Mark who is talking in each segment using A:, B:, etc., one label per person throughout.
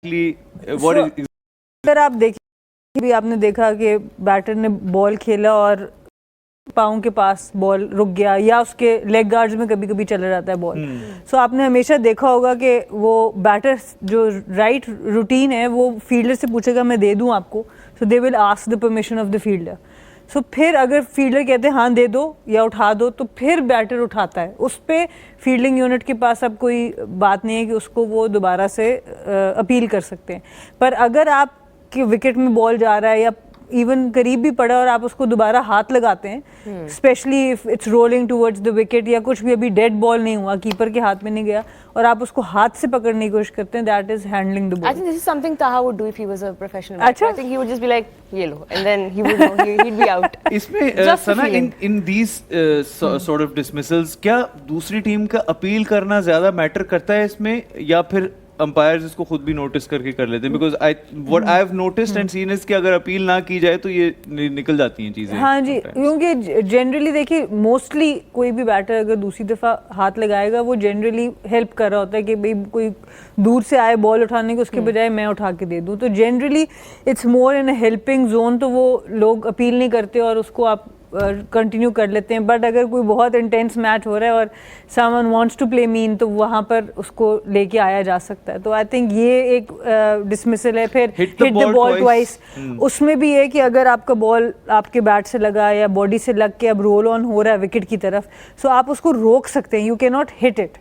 A: اگر آپ دیکھیں بھی آپ نے دیکھا کہ بیٹر نے بال کھیلا اور پاؤں کے پاس بال رک گیا یا اس کے لیگ گارڈز میں کبھی کبھی چلا جاتا ہے بال. سو آپ نے ہمیشہ دیکھا ہوگا کہ وہ بیٹر جو رائٹ روٹین ہے وہ فیلڈر سے پوچھے گا میں دے دوں آپ کو, so they will ask the permission of the fielder. So پھر اگر فیلڈر کہتے ہیں ہاں دے دو یا اٹھا دو تو پھر بیٹر اٹھاتا ہے. اس پہ فیلڈنگ یونٹ کے پاس اب کوئی بات نہیں ہے کہ اس کو وہ دوبارہ سے اپیل کر سکتے ہیں. پر اگر آپ کے وکٹ میں بال جا رہا ہے یا ایون قریب بھی پڑا اور آپ اس کو دوبارہ ہاتھ لگاتے ہیں, especially if it's rolling towards the wicket یا کچھ بھی ابھی ڈیڈ بال نہیں ہوا, کیپر کے ہاتھ میں نہیں گیا اور آپ اس کو ہاتھ سے پکڑنے کی کوشش کرتے ہیں, that is handling the ball.
B: I think this is something Taha would do if he was a professional batter. I think he would just be like ye lo and then he would know he'd be out.
C: اس میں سنا in these sort of dismissals کیا دوسری team کا appeal کرنا زیادہ metre کرتا ہے اس میں یا پھر امپائرز اس کو خود بھی نوٹس کر کے کر لیتے ہیں؟ Because what I have noticed and seen is کہ اگر اپیل نہ کی جائے تو یہ نکل جاتی ہیں چیزیں.
A: ہاں جی, کیونکہ جنرلی دیکھیے موسٹلی کوئی بھی بیٹر اگر دوسری دفعہ ہاتھ لگائے گا وہ جنرلی ہیلپ کر رہا ہوتا ہے کہ بھائی کوئی دور سے آئے بال اٹھانے کے اس کے بجائے میں اٹھا کے دے دوں. تو generally it's more in a helping zone, تو وہ لوگ اپیل نہیں کرتے اور اس کو آپ کنٹینیو کر لیتے ہیں. بٹ اگر کوئی بہت انٹینس میچ ہو رہا ہے اور someone wants to play man تو وہاں پر اس کو لے کے آیا جا سکتا ہے. تو آئی تھنک یہ ایک ڈسمسل ہے. پھر ہٹ دا بال ٹوائس, اس میں بھی ہے کہ اگر آپ کا بال آپ کے بیٹ سے لگا یا باڈی سے لگ کے اب رول آن ہو رہا ہے وکٹ کی طرف, سو آپ اس کو روک سکتے ہیں. یو کی ناٹ ہٹ اٹ.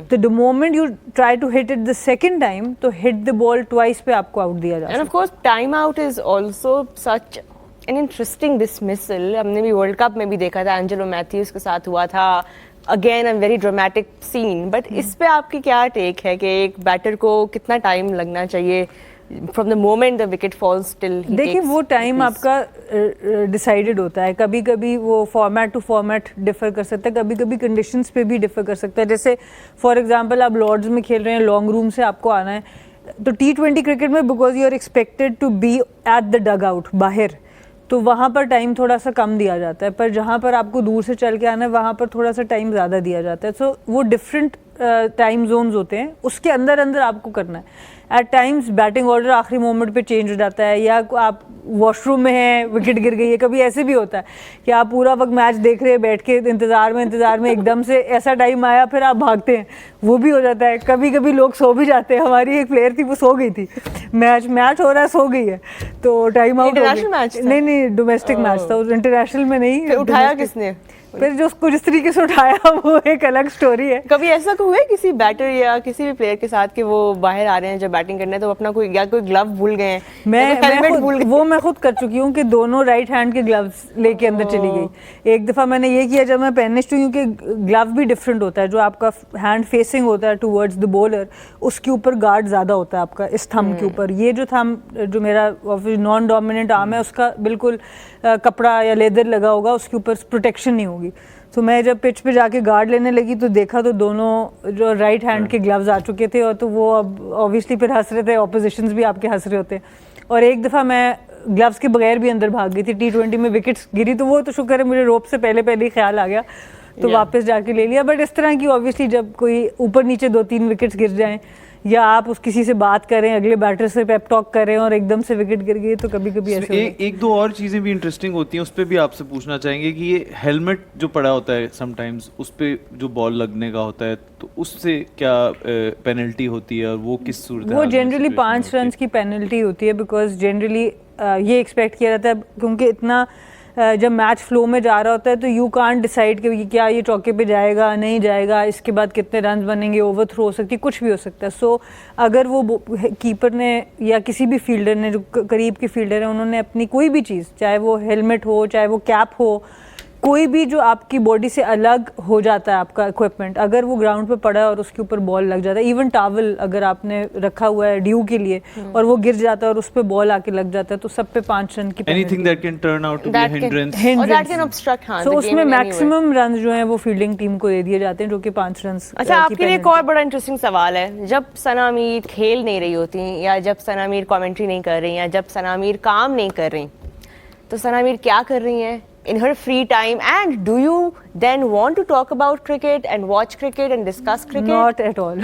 A: تو the moment you try to hit it the second time, تو hit the ball twice پہ آپ کو آؤٹ دیا جا سکتا ہے.
B: And of course time out is also such an interesting dismissal. ہم نے بھی ورلڈ کپ میں بھی دیکھا تھا, اینجلو میتھیوز کے ساتھ ہوا تھا. Again a very dramatic scene. But اس پہ آپ کی کیا ٹیک ہے کہ ایک بیٹر کو کتنا ٹائم لگنا چاہیے from the moment the wicket falls till he takes?
A: دیکھیں وہ ٹائم آپ کا ڈیسائیڈڈ ہوتا ہے. کبھی کبھی وہ فارمیٹ ٹو فارمیٹ ڈفر کر سکتا ہے, کبھی کبھی کنڈیشنز پہ بھی ڈفر کر سکتا ہے. جیسے فار ایگزامپل آپ لارڈز میں کھیل رہے ہیں, لانگ روم سے آپ کو آنا ہے, تو T20 کرکٹ میں because you are expected to be at the dugout باہر, تو وہاں پر ٹائم تھوڑا سا کم دیا جاتا ہے. پر جہاں پر آپ کو دور سے چل کے آنا ہے وہاں پر تھوڑا سا ٹائم زیادہ دیا جاتا ہے. سو وہ ڈفرینٹ ٹائم زونز ہوتے ہیں, اس کے اندر اندر آپ کو کرنا ہے. ایٹ ٹائمز بیٹنگ آرڈر آخری مومنٹ پہ چینج ہو جاتا ہے, یا آپ واش روم میں ہیں وکٹ گر گئی ہے, کبھی ایسے بھی ہوتا ہے کہ آپ پورا وقت میچ دیکھ رہے ہیں بیٹھ کے انتظار میں ایک دم سے ایسا ٹائم آیا پھر آپ بھاگتے ہیں, وہ بھی ہو جاتا ہے. کبھی کبھی لوگ سو بھی جاتے ہیں. ہماری ایک پلیئر تھی وہ سو گئی تھی, میچ ہو رہا ہے سو گئی ہے, تو ٹائم آؤٹ. نہیں ڈومیسٹک میچ تھا, انٹرنیشنل میں نہیں.
B: اٹھایا کس نے
A: پھر جو اس کو جس طریقے سے اٹھایا وہ ایک الگ سٹوری ہے.
B: کبھی ایسا ہوا ہے کسی بیٹر یا کسی بھی پلیئر کے ساتھ کہ وہ باہر آ رہے ہیں جب بیٹنگ کرنے تو اپنا کوئی گلو بھول گئے ہیں؟
A: وہ میں خود کر چکی ہوں کہ دونوں رائٹ ہینڈ کے گلوز لے کے اندر چلی گئی. ایک دفعہ میں نے یہ کیا جب میں پہننے چکی ہوں, کیونکہ گلو بھی ڈفرینٹ ہوتا ہے. جو آپ کا ہینڈ فیسنگ ہوتا ہے ٹوورڈز دا بولر, اس کے اوپر گارڈ زیادہ ہوتا ہے آپ کا اس تھم کے اوپر. یہ جو تھم جو میرا نان ڈومیننٹ آرم ہے اس کا بالکل کپڑا یا لیدر لگا ہوگا, اس کے اوپر پروٹیکشن نہیں ہوگی. تو میں جب پچ پہ جا کے گارڈ لینے لگی تو دیکھا تو دونوں جو رائٹ ہینڈ کے گلوز آ چکے تھے, اور تو وہ اب اوبیسلی پھر ہنس رہے تھے, اپوزیشنز بھی آپ کے ہنس رہے ہوتے. اور ایک دفعہ میں گلوز کے بغیر بھی اندر بھاگ گئی تھی, T20 میں وکٹس گری, تو وہ تو شکر ہے مجھے روپ سے پہلے ہی خیال آ گیا تو واپس جا کے لے لیا. بٹ اس طرح کی اوبیسلی جب کوئی اوپر نیچے 2-3 وکٹس گر جائیں یا آپ اس کسی سے بات کریں, اگلے بیٹر سے پیپ ٹاک کریں اور ایک دم سے وکٹ گر گئی, تو کبھی کبھی ایسے
C: ایک دو اور چیزیں بھی انٹرسٹنگ ہوتی ہیں. اس پہ بھی آپ سے پوچھنا چاہیں گے کہ یہ ہیلمٹ جو پڑا ہوتا ہے سم ٹائمز, اس پہ جو بال لگنے کا ہوتا ہے, تو اس سے کیا پینلٹی ہوتی ہے اور وہ کس صورت؟
A: وہ جنرلی 5 رنز کی پینلٹی ہوتی ہے, بیکاز جنرلی یہ ایکسپیکٹ کیا جاتا ہے کیونکہ اتنا جب میچ فلو میں جا رہا ہوتا ہے تو یو کانٹ ڈیسائڈ کہ کیا یہ چوکے پہ جائے گا نہیں جائے گا, اس کے بعد کتنے رنز بنیں گے, اوور تھرو ہو سکتی, کچھ بھی ہو سکتا ہے. سو اگر وہ کیپر نے یا کسی بھی فیلڈر نے, جو قریب کے فیلڈر ہیں, انہوں نے اپنی کوئی بھی چیز, چاہے وہ ہیلمٹ ہو چاہے وہ کیپ ہو, کوئی بھی جو آپ کی باڈی سے الگ ہو جاتا ہے آپ کا اکوپمنٹ, اگر وہ گراؤنڈ پہ پڑا ہے اور اس کے اوپر بال لگ جاتا ہے, ایون ٹاول اگر آپ نے رکھا ہوا ہے ڈیو کے لیے اور وہ گر جاتا ہے اور اس پہ بال آ کے لگ جاتا ہے, تو سب پہ 5 رن کی
C: anything that can turn out to be a hindrance.
B: Or that can obstruct the
A: so اس میں
B: game in any way.
A: Maximum runs جو ہیں وہ فیلڈنگ ٹیم کو دے دیے جاتے ہیں, جو کہ 5 رنز.
B: اچھا, آپ کے لیے ایک اور بڑا انٹرسٹنگ سوال ہے. جب ثنا میر کھیل نہیں رہی ہوتی یا جب ثنا میر کامنٹری نہیں کر رہی یا جب ثنا میر کام نہیں کر رہی, تو ثنا میر کیا کر رہی ہیں؟ in her free time, and do you then want to talk about cricket and watch cricket and discuss cricket?
A: Not at all.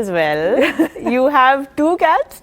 B: as well. You have 2 cats?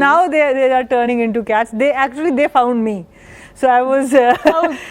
A: now they are turning into cats. They found me. So I was
B: How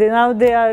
A: now they are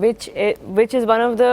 B: which is one of the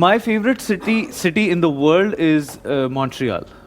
C: My favorite city in the world is Montreal.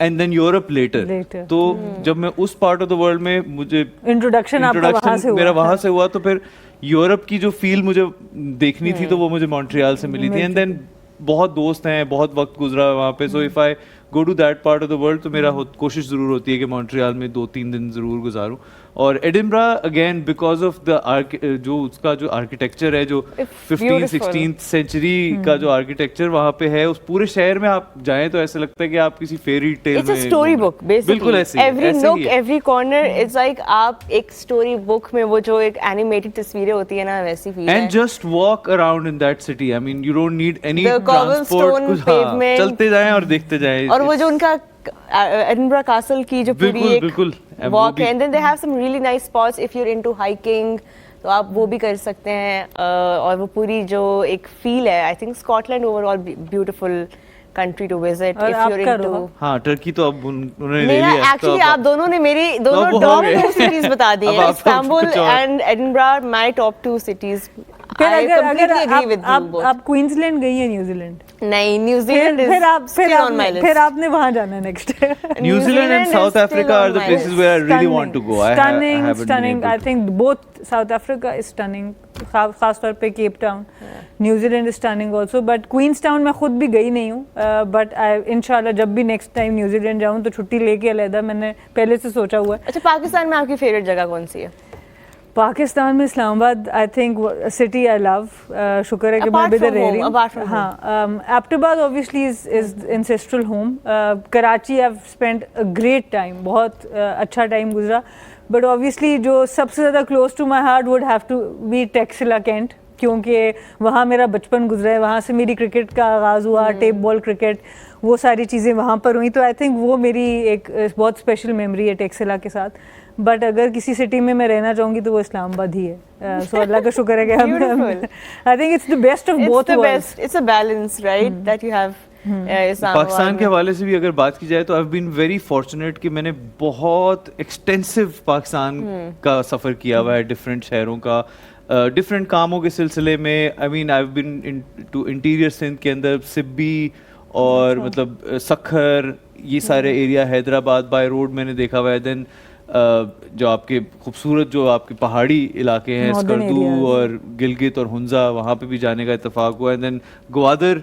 C: And then Europe later. تو جب میں اس part of the world میں مجھے
A: introduction
C: میرا وہاں سے ہوا, تو پھر یورپ کی جو فیل مجھے دیکھنی تھی تو وہ مجھے مونٹریال سے ملی تھی. اینڈ دین بہت دوست ہیں, بہت وقت گزرا وہاں پہ. So if I go to that part of the world تو میرا کوشش ضرور ہوتی ہے کہ مونٹریال میں 2-3 دن ضرور گزاروں. اور Edinburgh again because of the جو اس کا جو آرکیٹیکچر ہے, جو 15th-16th سینچری کا جو آرکیٹیکچر وہاں پہ ہے, اس پورے شہر میں آپ جائیں تو ایسا لگتا ہے کہ آپ کسی فیری ٹیل میں,
B: اسٹوری بک
C: بالکل ایسے
B: every nook every corner it's like آپ ایک اسٹوری بک میں وہ جو ایک اینیمیٹڈ تصویریں ہوتی ہیں نا ویسی فیل ہے.
C: And just walk around in that city, I mean you don't need any
B: cobblestone pavement,
C: چلتے جائیں اور دیکھتے جائیں.
B: اور وہ جو ان کا ایڈنبرا کاسل کی جو پوری ایک واک ہے, and then they have some really nice spots if you are into hiking, تو آپ وہ بھی کر سکتے ہیں. اور وہ پوری جو ایک فیل ہے, I think Scotland overall beautiful country to visit if you're into.
C: ہاں ٹرکی تو اب انہوں نے لے
B: میرا
C: لیا.
B: ایکچولی آپ دونوں نے میری دونوں ٹاپ 2 cities بتا دی ہیں, Istanbul and Edinburgh my top 2 cities.
A: پھر اگر آپ کوئنز لینڈ گئی ہیں نیوزی لینڈ؟
B: نہیں, نیوزی لینڈ
A: پھر آپ نے وہاں جانا ہے next.
C: New Zealand and South Africa are the places where I really want to go.
A: Stunning. I think both South Africa is stunning. خاص طور پہ Cape Town. New Zealand is stunning also, but Queenstown میں خود بھی گئی نہیں ہوں, but in شاء اللہ جب بھی نیکسٹ ٹائم نیوزی لینڈ جاؤں تو چھٹی لے کے علیحدہ میں نے پہلے سے سوچا ہوا ہے.
B: اچھا, پاکستان میں آپ کی فیوریٹ جگہ کون سی ہے؟
A: پاکستان میں اسلام آباد آئی تھنک سٹی آئی لو. شکر ہے کہ میں ادھر رہ رہی ہوں. ہاں, Abbottabad obviously is ancestral home. Karachi I have spend a great time, بہت اچھا ٹائم گزرا. بٹ اوبیسلی جو سب سے زیادہ close to my heart would have to be Taxila Cantt, کیونکہ وہاں میرا بچپن گزرا ہے, وہاں سے میری کرکٹ کا آغاز ہوا, ٹیپ بال کرکٹ, وہ ساری چیزیں وہاں پر ہوئیں. تو آئی تھنک وہ میری ایک بہت اسپیشل میموری ہے ٹیکسلا کے ساتھ. بٹ اگر کسی سٹی میں میں رہنا چاہوں گی تو وہ اسلام آباد ہی ہے. سو اللہ کا شکر ہے کہ I think it's the best of both worlds.
B: It's a balance right that you have.
C: Pakistan کے حوالے سے بھی اگر بات کی جائے تو آئی بین ویری فارچونیٹ کہ میں نے بہت ایکسٹینسو پاکستان کا سفر کیا ہوا ہے, ڈفرینٹ شہروں کا, ڈفرینٹ کاموں کے سلسلے میں. آئی مین آئی بین ٹو انٹیریئر سندھ کے اندر سبی اور مطلب سکھر, یہ سارے ایریا, حیدرآباد بائی روڈ میں نے دیکھا ہوا ہے. دین جو آپ کے خوبصورت جو آپ کے پہاڑی علاقے ہیں, اسکردو اور گلگت اور ہنزا, وہاں پہ بھی جانے کا اتفاق ہوا. اینڈ دین گوادر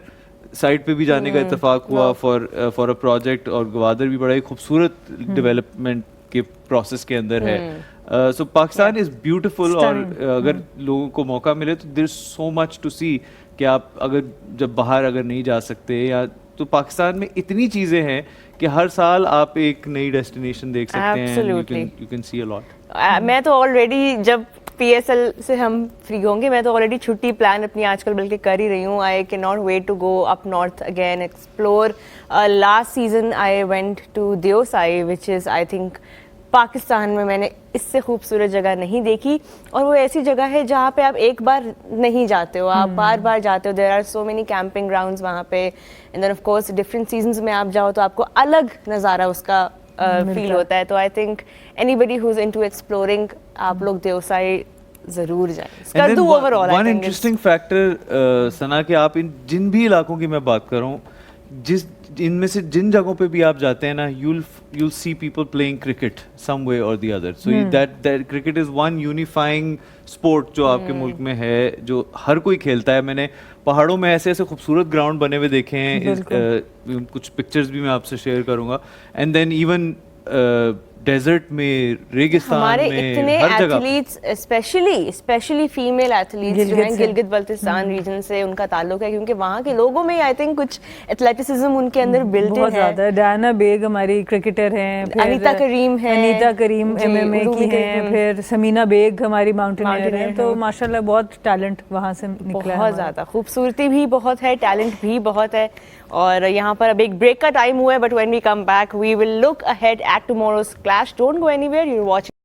C: سائڈ پہ بھی جانے کا اتفاق ہوا فار اے پروجیکٹ, اور گوادر بھی بڑا ہی خوبصورت ڈیولپمنٹ کے پروسیس کے اندر ہے. سو پاکستان از بیوٹیفل, اور اگر لوگوں کو موقع ملے تو دیر از سو مچ ٹو سی کہ آپ اگر جب باہر اگر نہیں جا سکتے یا تو پاکستان میں اتنی چیزیں ہیں کہ ہر سال آپ ایک نئی ڈیسٹینیشن دیکھ سکتے ہیں. یو کین سی اے لاٹ.
B: میں تو آلریڈی جب پی ایس ایل سے ہم فری ہوں گے, میں تو آلریڈی چھٹی پلان اپنی آج کل بلکہ کر ہی رہی ہوں. I can not wait to go up north again, explore. Last season I went to Deosai which is I think Pakistan میں نے اس سے خوبصورت جگہ نہیں دیکھی, اور وہ ایسی جگہ ہے جہاں پہ آپ ایک بار نہیں جاتے ہو, آپ بار بار جاتے ہو. There are so many camping grounds وہاں پہ, and then of course different seasons میں آپ جاؤ تو آپ کو الگ نظارہ اس کا فیل ہوتا ہے. تو I think anybody who is into exploring, آپ لوگ دیوسائی ضرور جائیں. Skardu overall
C: one interesting factor Sana, کہ آپ جن بھی علاقوں کی میں بات کر رہا ہوں, ان میں سے جن جگہوں پہ بھی آپ جاتے ہیں نا, you'll see people playing cricket some way or the other. So that cricket is one unifying sport جو آپ کے ملک میں ہے, جو ہر کوئی کھیلتا ہے. میں نے پہاڑوں میں ایسے ایسے خوبصورت گراؤنڈ بنے ہوئے دیکھے ہیں, کچھ پکچرز بھی میں آپ سے شیئر کروں گا. اینڈ دین ایون ڈیزرٹ میں, ریگستان میں,
B: اتنے ایتھلیٹس اسپیشلی فیمیل ایتھلیٹس جو ہیں گلگت بلتستان ریجن سے ان کا تعلق ہے, کیونکہ وہاں کے لوگوں میں آئی تھنک کچھ ایتھلیٹسزم ان کے اندر بلٹ
A: بہت زیادہ. ڈیانا بیگ ہماری کرکٹر ہیں,
B: انیتا کریم
A: ایم ایم اے کی ہیں, پھر سمینا بیگ ہماری ماؤنٹینئر ہیں. تو ماشاء اللہ بہت ٹیلنٹ وہاں سے نکلا ہے.
B: بہت زیادہ خوبصورتی بھی بہت ہے, ٹیلنٹ بھی بہت ہے. اور یہاں پر اب ایک بریک کا ٹائم ہوا ہے, but when we come back we will look ahead at tomorrow's clash. Don't go anywhere, you are watching